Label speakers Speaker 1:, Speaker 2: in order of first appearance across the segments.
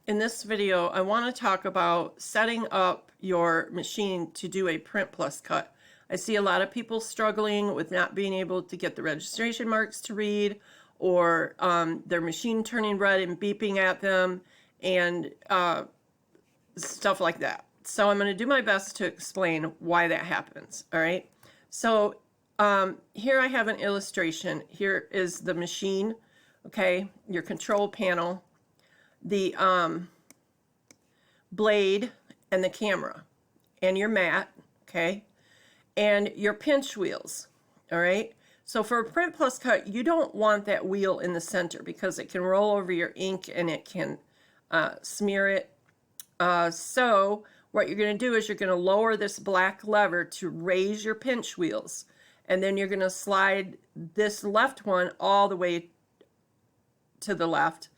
Speaker 1: In this video, I want to talk about setting up your machine to do a Print+CUT. I see a lot of people struggling with not being able to get the registration marks to read, or their machine turning red and beeping at them, and stuff like that. So I'm going to do my best to explain why that happens, all right? So here I have an illustration. Here is the machine, okay, your control panel, the blade, and the camera, and your mat, okay, and your pinch wheels, all right? So for a Print+CUT, you don't want that wheel in the center because it can roll over your ink and it can smear it. So what you're going to do is you're going to lower this black lever to raise your pinch wheels, and then you're going to slide this left one all the way to the left,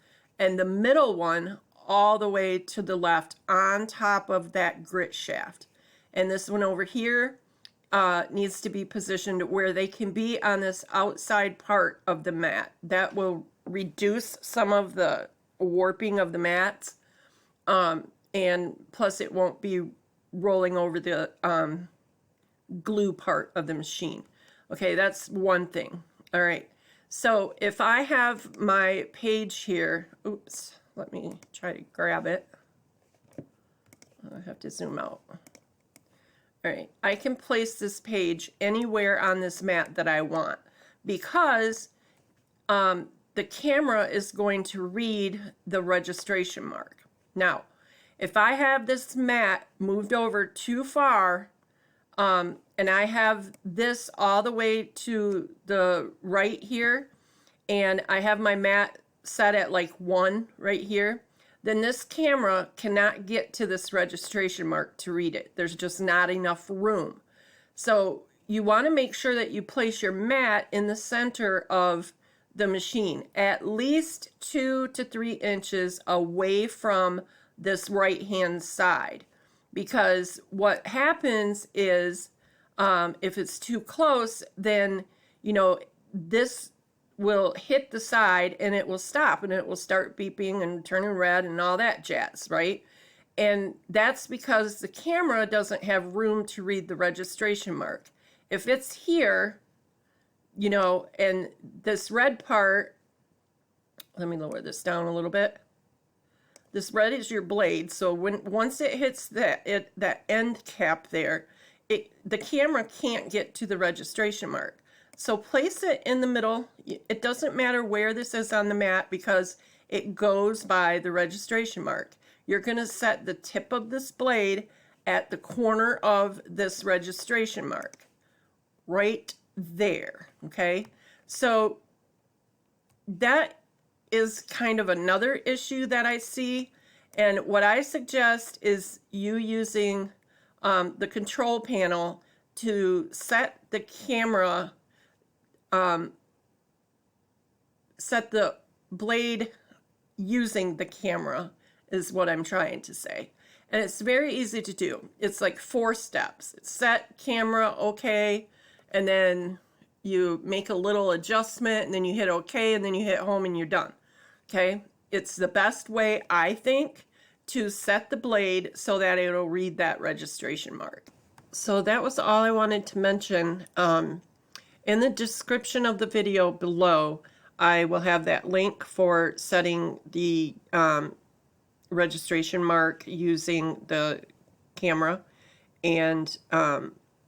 Speaker 1: and the middle one all the way to the left on top of that grit shaft. And this one over here needs to be positioned where they can be on this outside part of the mat. That will reduce some of the warping of the mats, and plus it won't be rolling over the glue part of the machine. Okay, that's one thing. All right. So if I have my page here, oops, let me try to grab it. I have to zoom out. All right, I can place this page anywhere on this mat that I want because the camera is going to read the registration mark. Now, if I have this mat moved over too far, and I have this all the way to the right here, and I have my mat set at like 1 right here, then this camera cannot get to this registration mark to read it. There's just not enough room. So you want to make sure that you place your mat in the center of the machine, at least 2 to 3 inches away from this right-hand side. Because what happens is, if it's too close, then, you know, this will hit the side and it will stop and it will start beeping and turning red and all that jazz, right? And that's because the camera doesn't have room to read the registration mark. If it's here, you know, and this red part, let me lower this down a little bit. This red is your blade, so once it hits that end cap there, the camera can't get to the registration mark. So place it in the middle. It doesn't matter where this is on the mat because it goes by the registration mark. You're going to set the tip of this blade at the corner of this registration mark, right there, okay? So that is kind of another issue that I see, and what I suggest is you using the control panel to set the camera, set the blade using the camera is what I'm trying to say. And it's very easy to do. It's like 4 steps. It's set, camera, okay, and then you make a little adjustment, and then you hit okay, and then you hit home, and you're done. Okay, it's the best way, I think, to set the blade so that it'll read that registration mark. So that was all I wanted to mention. In the description of the video below, I will have that link for setting the registration mark using the camera. And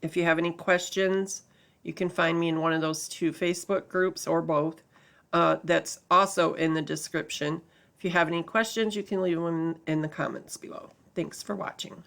Speaker 1: if you have any questions, you can find me in one of those 2 Facebook groups or both. That's also in the description. If you have any questions, you can leave them in the comments below. Thanks for watching.